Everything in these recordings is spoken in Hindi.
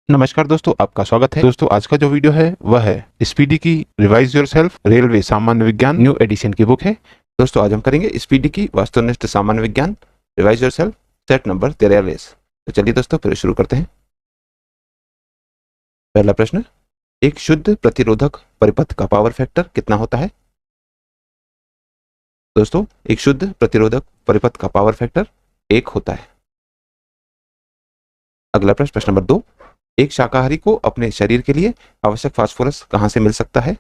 नमस्कार दोस्तों, आपका स्वागत है। दोस्तों, आज का जो वीडियो है वह है स्पीडी की रिवाइज योरसेल्फ रेलवे सामान्य विज्ञान न्यू एडिशन की बुक है। दोस्तों, आज हम करेंगे स्पीडी की वस्तुनिष्ठ सामान्य विज्ञान रिवाइज योरसेल्फ सेट नंबर 43। तो चलिए दोस्तों, फिर शुरू करते हैं। पहला प्रश्न, एक शुद्ध प्रतिरोधक परिपथ का पावर फैक्टर कितना होता है? दोस्तों, एक शुद्ध प्रतिरोधक परिपथ का पावर फैक्टर 1 होता है। अगला प्रश्न, प्रश्न नंबर 2, एक शाकाहारी को अपने शरीर के लिए आवश्यक फास्फोरस कहां से मिल सकता है?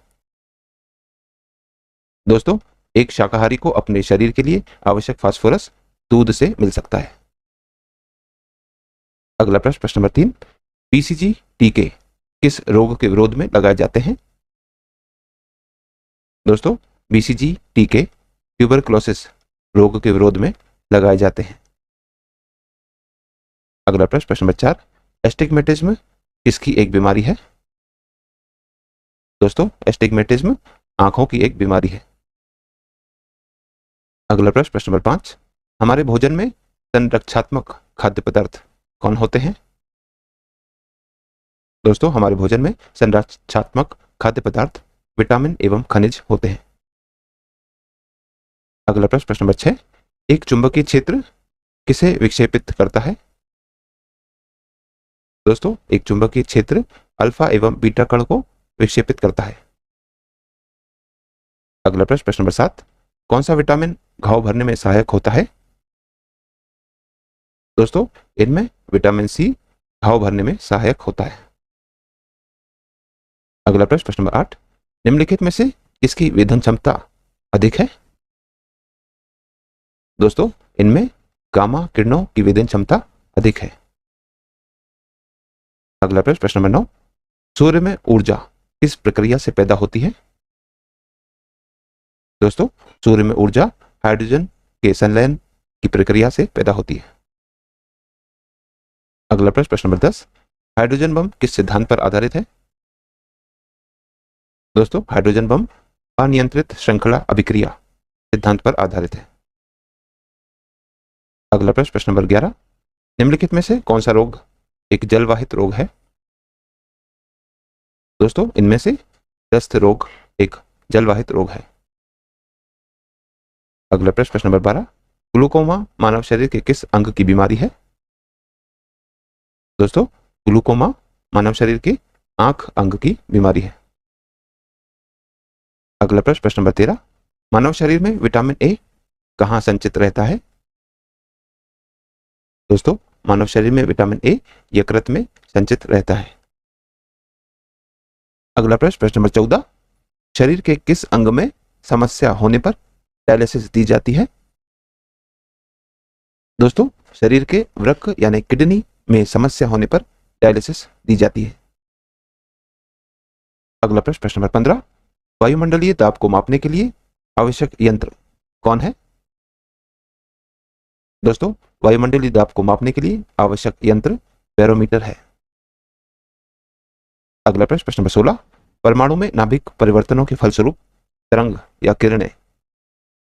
दोस्तों, एक शाकाहारी को अपने शरीर के लिए आवश्यक फास्फोरस दूध से मिल सकता है। अगला प्रश्न, प्रश्न नंबर 3, बीसीजी टीके किस रोग के विरोध में लगाए जाते हैं? दोस्तों, बीसीजी टीके ट्यूबरकुलोसिस रोग के विरोध में लगाए जाते हैं। अगला प्रश्न, प्रश्न नंबर 4, एस्टिग्मेटिज्म किसकी एक बीमारी है? दोस्तों, एस्टिग्मेटिज्म आंखों की एक बीमारी है। अगला प्रश्न, प्रश्न नंबर 5, हमारे भोजन में संरक्षात्मक खाद्य पदार्थ कौन होते हैं? दोस्तों, हमारे भोजन में संरक्षात्मक खाद्य पदार्थ विटामिन एवं खनिज होते हैं। अगला प्रश्न, प्रश्न नंबर 6, एक चुंबकीय क्षेत्र किसे विक्षेपित करता है? दोस्तों, एक चुंबकीय क्षेत्र अल्फा एवं बीटा कण को विक्षेपित करता है। अगला प्रश्न, प्रश्न नंबर 7, कौन सा विटामिन घाव भरने में सहायक होता है? दोस्तों, इनमें विटामिन सी घाव भरने में सहायक होता है। अगला प्रश्न, प्रश्न नंबर 8, निम्नलिखित में से किसकी वेदन क्षमता अधिक है? दोस्तों, इनमें गामा किरणों की वेदन क्षमता अधिक है। अगला प्रश्न, प्रश्न नंबर 9, सूर्य में ऊर्जा किस प्रक्रिया से पैदा होती है? दोस्तों, सूर्य में ऊर्जा हाइड्रोजन के संलयन की प्रक्रिया से पैदा होती है। अगला प्रश्न, प्रश्न नंबर 10, हाइड्रोजन बम किस सिद्धांत पर आधारित है? दोस्तों, हाइड्रोजन बम अनियंत्रित श्रृंखला अभिक्रिया सिद्धांत पर आधारित है। अगला प्रश्न, प्रश्न नंबर 11, निम्नलिखित में से कौन सा रोग एक जलवाहित रोग है? दोस्तों, इनमें से दस्त रोग एक जलवाहित रोग है। अगला प्रश्न, प्रश्न नंबर 12, ग्लूकोमा मानव शरीर के किस अंग की बीमारी है? दोस्तों, ग्लूकोमा मानव शरीर के आंख अंग की बीमारी है। अगला प्रश्न, प्रश्न नंबर 13, मानव शरीर में विटामिन ए कहां संचित रहता है? दोस्तों, मानव शरीर में विटामिन ए यकृत में संचित रहता है। अगला प्रश्न, प्रश्न नंबर 14, शरीर के किस अंग में समस्या होने पर डायलिसिस दी जाती है? दोस्तों, शरीर के वृक्क यानी किडनी में समस्या होने पर डायलिसिस दी जाती है। अगला प्रश्न, प्रश्न नंबर 15, वायुमंडलीय दाब को मापने के लिए आवश्यक यंत्र कौन है? दोस्तों, वायुमंडलीय दाब को मापने के लिए आवश्यक यंत्र बैरोमीटर है। अगला प्रश्न, प्रश्न नंबर 16, परमाणु में नाभिक परिवर्तनों के फलस्वरूप तरंग या किरणें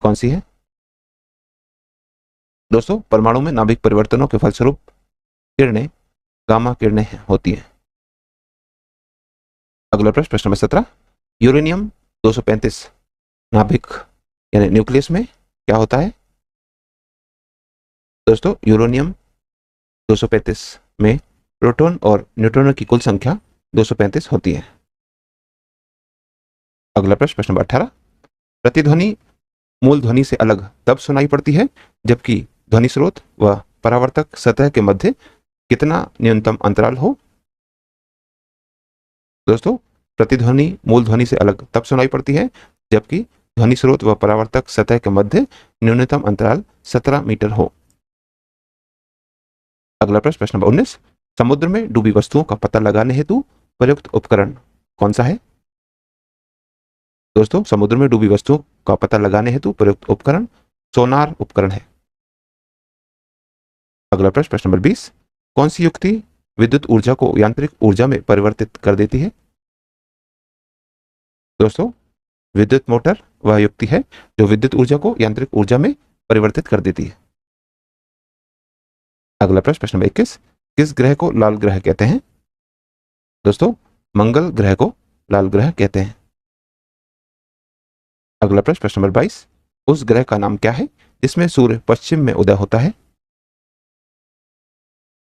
कौन सी है? दोस्तों, परमाणु में नाभिक परिवर्तनों के फलस्वरूप किरणें गामा किरणें होती हैं। अगला प्रश्न, प्रश्न नंबर 17, यूरेनियम 235 नाभिक यानी न्यूक्लियस में क्या होता है? दोस्तों, यूरेनियम 235 में प्रोटॉन और न्यूट्रॉनों की कुल संख्या 235 होती है। अगला प्रश्न, प्रश्न नंबर 18, प्रतिध्वनि मूल ध्वनि से अलग तब सुनाई पड़ती है जबकि ध्वनि स्रोत व परावर्तक सतह के मध्य कितना न्यूनतम अंतराल हो? दोस्तों, प्रतिध्वनि मूल ध्वनि से अलग तब सुनाई पड़ती है जबकि ध्वनि स्रोत व परावर्तक सतह के मध्य न्यूनतम अंतराल 17 मीटर हो। अगला प्रश्न, प्रश्न नंबर 19, समुद्र में डूबी वस्तुओं का पता लगाने हेतु प्रयुक्त उपकरण कौन सा है? दोस्तों, समुद्र में डूबी वस्तुओं का पता लगाने हेतु प्रयुक्त उपकरण सोनार उपकरण है। अगला प्रश्न, प्रश्न नंबर 20, कौन सी युक्ति विद्युत ऊर्जा को यांत्रिक ऊर्जा में परिवर्तित कर देती है? दोस्तों, विद्युत मोटर वह युक्ति है जो विद्युत ऊर्जा को यांत्रिक ऊर्जा में परिवर्तित कर देती है। अगला प्रश्न, प्रश्न नंबर 21, किस ग्रह को लाल ग्रह कहते हैं? दोस्तों मंगल ग्रह को लाल ग्रह कहते हैं। अगला प्रश्न, प्रश्न नंबर 22, उस ग्रह का नाम क्या है जिसमें सूर्य पश्चिम में उदय होता है?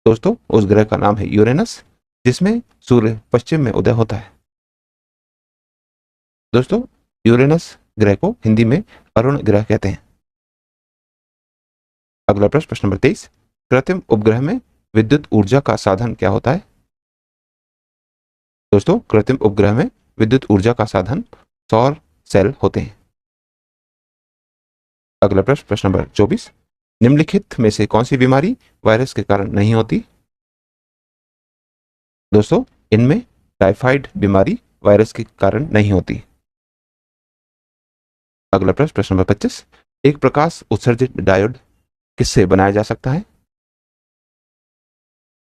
दोस्तों उस ग्रह का नाम है यूरेनस, जिसमें सूर्य पश्चिम में उदय होता है। दोस्तों यूरेनस ग्रह को हिंदी में अरुण ग्रह कहते हैं। अगला प्रश्न, प्रश्न नंबर 23, कृत्रिम उपग्रह में विद्युत ऊर्जा का साधन क्या होता है? दोस्तों कृत्रिम उपग्रह में विद्युत ऊर्जा का साधन सौर सेल होते हैं। अगला प्रश्न, प्रश्न नंबर 24, निम्नलिखित में से कौन सी बीमारी वायरस के कारण नहीं होती? दोस्तों इनमें टाइफाइड बीमारी वायरस के कारण नहीं होती। अगला प्रश्न, प्रश्न नंबर 25, एक प्रकाश उत्सर्जित डायोड किससे बनाया जा सकता है?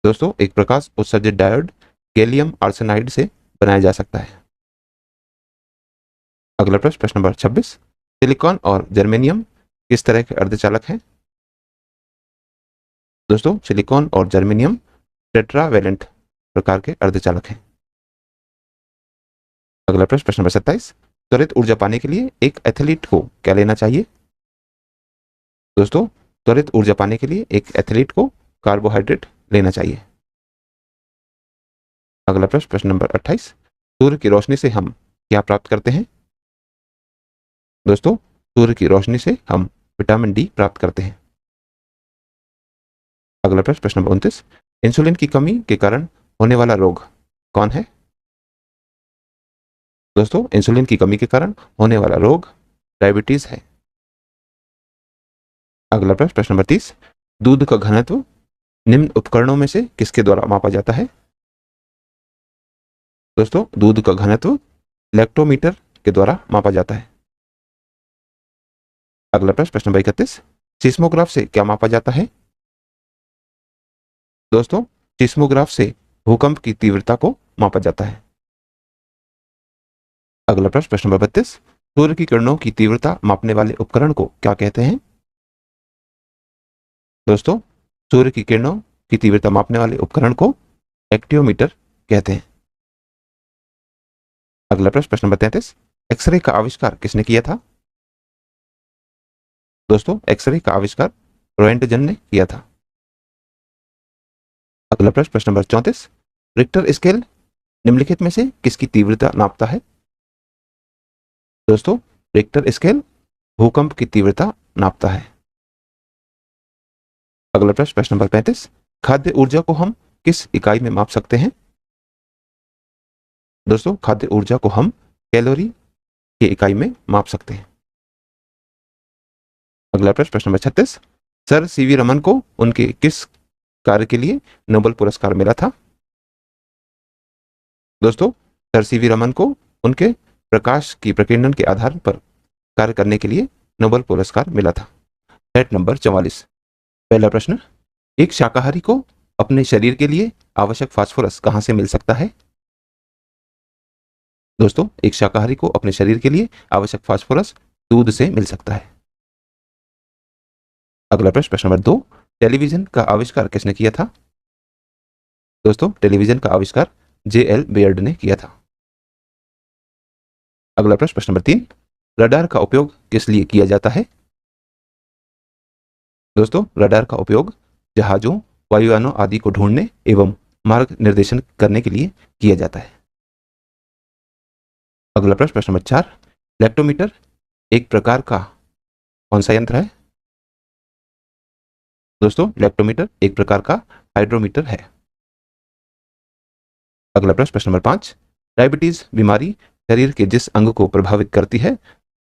दोस्तों एक प्रकाश उत्सर्जित डायोड गैलियम आर्सेनाइड से बनाया जा सकता है। अगला प्रश्न, प्रश्न नंबर 26, सिलिकॉन और जर्मेनियम किस तरह के अर्धचालक हैं? दोस्तों सिलिकॉन और जर्मेनियम टेट्रावैलेंट प्रकार के अर्धचालक हैं। अगला प्रश्न, प्रश्न नंबर 27, त्वरित ऊर्जा पाने के लिए एक एथलीट को क्या लेना चाहिए? दोस्तों त्वरित ऊर्जा पाने के लिए एक एथलीट को कार्बोहाइड्रेट लेना चाहिए। अगला प्रश्न, प्रश्न नंबर 28, सूर्य की रोशनी से हम क्या प्राप्त करते हैं? दोस्तों सूर्य की रोशनी से हम विटामिन डी प्राप्त करते हैं। अगला प्रश्न, प्रश्न नंबर 29, इंसुलिन की कमी के कारण होने वाला रोग कौन है? दोस्तों इंसुलिन की कमी के कारण होने वाला रोग डायबिटीज है। अगला प्रश्न, प्रश्न नंबर 30, दूध का घनत्व निम्न उपकरणों में से किसके द्वारा मापा जाता है? दोस्तों दूध का घनत्व लैक्टोमीटर के द्वारा मापा जाता है। अगला प्रश्न, प्रश्न नंबर 31, सिस्मोग्राफ से क्या मापा जाता है? दोस्तों सिस्मोग्राफ से भूकंप की तीव्रता को मापा जाता है। अगला प्रश्न, प्रश्न नंबर 32, सूर्य की किरणों की तीव्रता मापने वाले उपकरण को क्या कहते हैं? दोस्तों सूर्य की किरणों की तीव्रता मापने वाले उपकरण को एक्टियोमीटर कहते हैं। अगला प्रश्न, प्रश्न नंबर 33, एक्सरे का आविष्कार किसने किया था? दोस्तों एक्सरे का आविष्कार रोएंटजन ने किया था। अगला प्रश्न, प्रश्न नंबर 34, रिक्टर स्केल निम्नलिखित में से किसकी तीव्रता नापता है? दोस्तों रिक्टर स्केल भूकंप की तीव्रता नापता है। अगला प्रश्न, प्रश्न नंबर 35, खाद्य ऊर्जा को हम किस इकाई में माप सकते हैं? दोस्तों खाद्य ऊर्जा को हम कैलोरी की इकाई में माप सकते हैं। अगला प्रश्न, प्रश्न नंबर 36, सर सीवी रमन को उनके किस कार्य के लिए नोबेल पुरस्कार मिला था? दोस्तों सर सीवी रमन को उनके प्रकाश की प्रकीर्णन के आधार पर कार्य करने के लिए नोबेल पुरस्कार मिला था। फैक्ट नंबर 44, पहला प्रश्न, एक शाकाहारी को अपने शरीर के लिए आवश्यक फास्फोरस कहां से मिल सकता है? दोस्तों एक शाकाहारी को अपने शरीर के लिए आवश्यक फास्फोरस दूध से मिल सकता है। अगला प्रश्न, प्रश्न नंबर 2, टेलीविजन का आविष्कार किसने किया था? दोस्तों टेलीविजन का आविष्कार जे.एल. बेयर्ड ने किया था। अगला प्रश्न, प्रश्न नंबर 3, रडार का उपयोग किस लिए किया जाता है? दोस्तों रडार का उपयोग जहाजों, वायुयानों आदि को ढूंढने एवं मार्ग निर्देशन करने के लिए किया जाता है। अगला प्रश्न, प्रश्न नंबर 4, लैक्टोमीटर एक प्रकार का कौन सा यंत्र है? दोस्तों लैक्टोमीटर एक प्रकार का हाइड्रोमीटर है। अगला प्रश्न, प्रश्न नंबर 5, डायबिटीज बीमारी शरीर के जिस अंग को प्रभावित करती है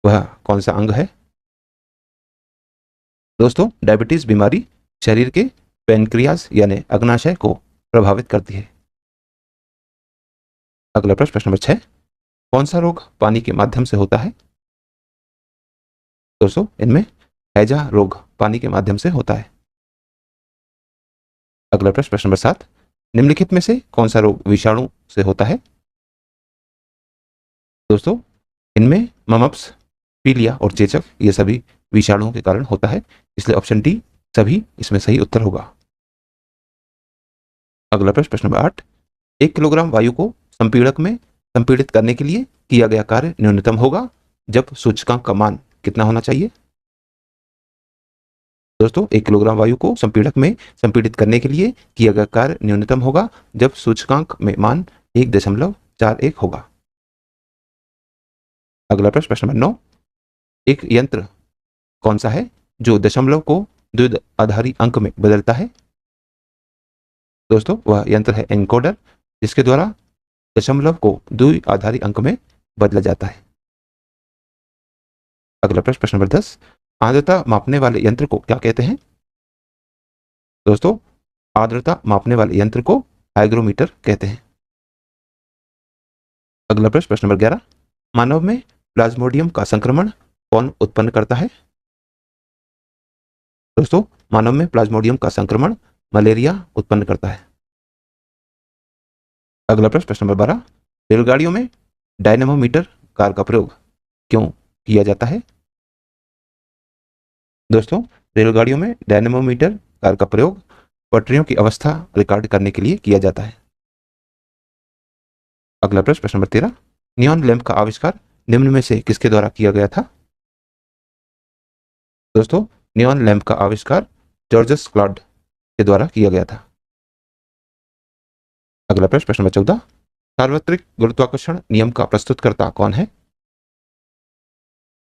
वह कौन सा अंग है? दोस्तों डायबिटीज बीमारी शरीर के पैनक्रियाज यानी अग्नाशय को प्रभावित करती है। अगला प्रश्न, प्रश्न नंबर 6, कौन सा रोग पानी के माध्यम से होता है? दोस्तों इनमें हैजा रोग पानी के माध्यम से होता है। अगला प्रश्न, प्रश्न नंबर 7, निम्नलिखित में से कौन सा रोग विषाणु से होता है? दोस्तों इनमें ममप्स, पीलिया और चेचक ये सभी विषाणुओं के कारण होता है, इसलिए ऑप्शन डी सभी इसमें सही उत्तर होगा। अगला प्रश्न, प्रश्न नंबर 8, 1 किलोग्राम वायु को संपीड़क में संपीड़ित करने के लिए किया गया कार्य न्यूनतम होगा जब सूचकांक का मान कितना होना चाहिए? दोस्तों 1 किलोग्राम वायु को संपीड़क में संपीड़ित करने के लिए किया गया कार्य न्यूनतम होगा जब सूचकांक में मान 1.41 होगा। अगला प्रश्न, प्रश्न नंबर 9, एक यंत्र कौन सा है जो दशमलव को द्विआधारी अंक में बदलता है? दोस्तों वह यंत्र है एनकोडर, जिसके द्वारा दशमलव को द्विआधारी अंक में बदला जाता है। अगला प्रश्न, प्रश्न नंबर 10, आर्द्रता मापने वाले यंत्र को क्या कहते हैं? दोस्तों आर्द्रता मापने वाले यंत्र को हाइग्रोमीटर कहते हैं। अगला प्रश्न, प्रश्न नंबर 11, मानव में प्लाज्मोडियम का संक्रमण कौन उत्पन्न करता है? दोस्तों मानव में प्लाज्मोडियम का संक्रमण मलेरिया उत्पन्न करता है। अगला प्रश्न, प्रश्न नंबर 12, रेलगाड़ियों में डायनेमोमीटर कार का प्रयोग क्यों किया जाता है? दोस्तों रेलगाड़ियों में डायनेमोमीटर कार का प्रयोग पटरियों की अवस्था रिकॉर्ड करने के लिए किया जाता है। अगला प्रश्न, प्रश्न नंबर 13, नियॉन लैंप का आविष्कार निम्न में से किसके द्वारा किया गया था? दोस्तों नियॉन लैंप का आविष्कार जॉर्जस क्लॉड के द्वारा किया गया था। अगला प्रश्न, प्रश्न नंबर 14, सार्वत्रिक गुरुत्वाकर्षण नियम का प्रस्तुतकर्ता कौन है?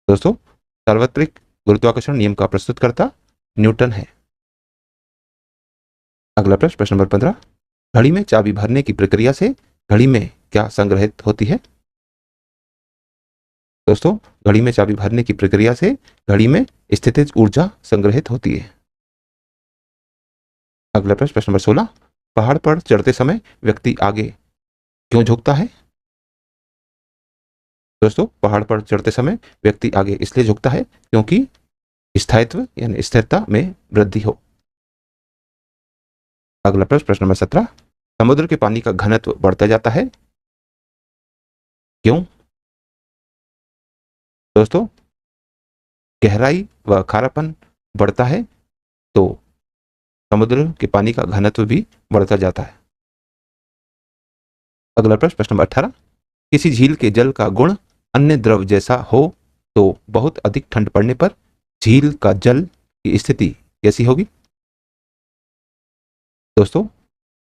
दोस्तों सार्वत्रिक गुरुत्वाकर्षण नियम का प्रस्तुतकर्ता न्यूटन है। अगला प्रश्न, प्रश्न नंबर 15, घड़ी में चाबी भरने की प्रक्रिया से घड़ी में क्या संग्रहित होती है? दोस्तों घड़ी में चाबी भरने की प्रक्रिया से घड़ी में स्थितिज ऊर्जा संग्रहित होती है। अगला प्रश्न, प्रश्न नंबर 16, पहाड़ पर चढ़ते समय व्यक्ति आगे क्यों झुकता है? दोस्तों पहाड़ पर चढ़ते समय व्यक्ति आगे इसलिए झुकता है क्योंकि स्थायित्व यानी स्थिरता में वृद्धि हो। अगला प्रश्न, प्रश्न नंबर 17, समुद्र के पानी का घनत्व बढ़ता जाता है क्यों? दोस्तों गहराई व खारापन बढ़ता है तो समुद्र के पानी का घनत्व भी बढ़ता जाता है। अगला प्रश्न, प्रश्न नंबर 18, किसी झील के जल का गुण अन्य द्रव जैसा हो तो बहुत अधिक ठंड पड़ने पर झील का जल की स्थिति कैसी होगी? दोस्तों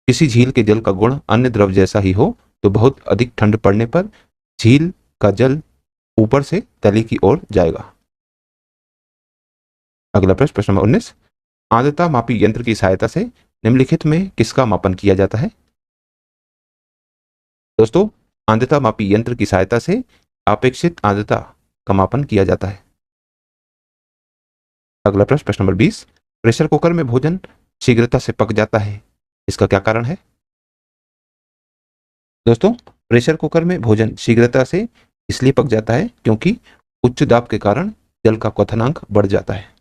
किसी झील के जल का गुण अन्य द्रव जैसा ही हो तो बहुत अधिक ठंड पड़ने पर झील का जल ऊपर से तले की ओर जाएगा। अगला प्रश्न, प्रश्न नंबर 19, आर्द्रता मापी यंत्र की सहायता से निम्नलिखित में किसका मापन किया जाता है? दोस्तों आर्द्रता मापी यंत्र की सहायता से अपेक्षित आर्द्रता का मापन किया जाता है। अगला प्रश्न, प्रश्न नंबर 20, प्रेशर कुकर में भोजन शीघ्रता से पक जाता है, इसका क्या कारण है? दोस्तों प्रेशर कुकर में भोजन शीघ्रता से इसलिए पक जाता है क्योंकि उच्च दाब के कारण जल का क्वथनांक बढ़ जाता है।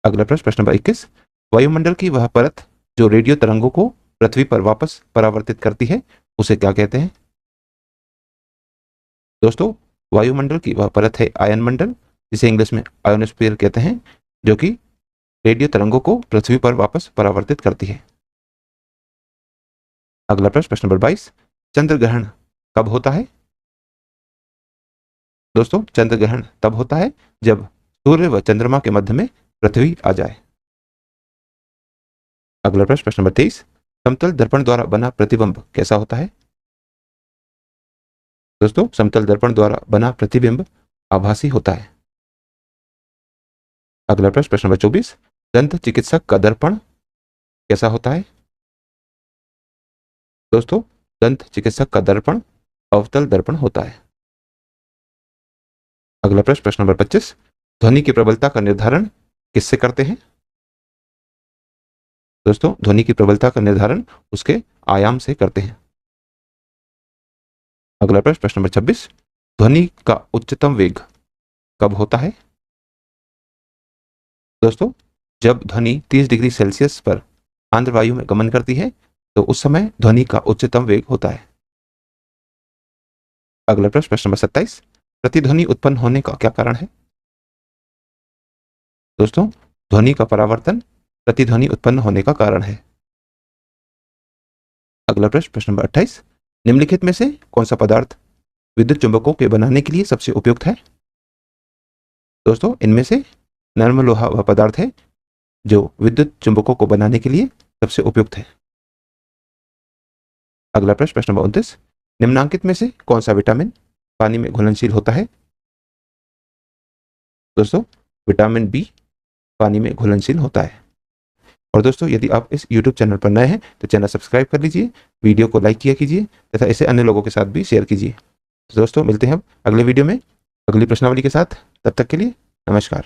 अगला प्रश्न, प्रश्न नंबर 21, वायुमंडल की वह परत जो रेडियो तरंगों को पृथ्वी पर वापस परावर्तित करती है उसे क्या कहते हैं? दोस्तों वायुमंडल की वह परत है आयन मंडल, जिसे इंग्लिश में आयोनोस्फीयर कहते हैं, जो कि रेडियो तरंगों को पृथ्वी पर वापस परावर्तित करती है। अगला प्रश्न, प्रश्न नंबर 22, चंद्र ग्रहण कब होता है? दोस्तों चंद्र ग्रहण तब होता है जब सूर्य व चंद्रमा के मध्य में पृथ्वी आ जाए। अगला प्रश्न, प्रश्न नंबर 23, समतल दर्पण द्वारा बना प्रतिबिंब कैसा होता है? दोस्तों समतल दर्पण द्वारा बना प्रतिबिंब आभासी होता है। अगला प्रश्न, प्रश्न नंबर 24, दंत चिकित्सक का दर्पण कैसा होता है? दोस्तों दंत चिकित्सक का दर्पण अवतल दर्पण होता है। अगला प्रश्न, प्रश्न नंबर 25, ध्वनि की प्रबलता का निर्धारण किससे करते हैं? दोस्तों ध्वनि की प्रबलता का निर्धारण उसके आयाम से करते हैं। अगला प्रश्न, प्रश्न नंबर 26, ध्वनि का उच्चतम वेग कब होता है? दोस्तों जब ध्वनि 30 डिग्री सेल्सियस पर आंध्र वायु में गमन करती है तो उस समय ध्वनि का उच्चतम वेग होता है। अगला प्रश्न, प्रश्न नंबर 27, प्रतिध्वनि उत्पन्न होने का क्या कारण है? दोस्तों ध्वनि का परावर्तन प्रतिध्वनि उत्पन्न होने का कारण है। अगला प्रश्न, प्रश्न नंबर 28, निम्नलिखित में से कौन सा पदार्थ विद्युत चुंबकों के बनाने के लिए सबसे उपयुक्त है? दोस्तों, इनमें से नर्म लोहा वह पदार्थ है जो विद्युत चुंबकों को बनाने के लिए सबसे उपयुक्त है। अगला प्रश्न, प्रश्न नंबर 29, निम्नांकित में से कौन सा विटामिन पानी में घुलनशील होता है? दोस्तों, विटामिन बी पानी में घुलनशील होता है। और दोस्तों, यदि आप इस YouTube चैनल पर नए हैं तो चैनल सब्सक्राइब कर लीजिए, वीडियो को लाइक किया कीजिए तथा इसे अन्य लोगों के साथ भी शेयर कीजिए। तो दोस्तों, मिलते हैं अब अगले वीडियो में अगली प्रश्नावली के साथ। तब तक के लिए नमस्कार।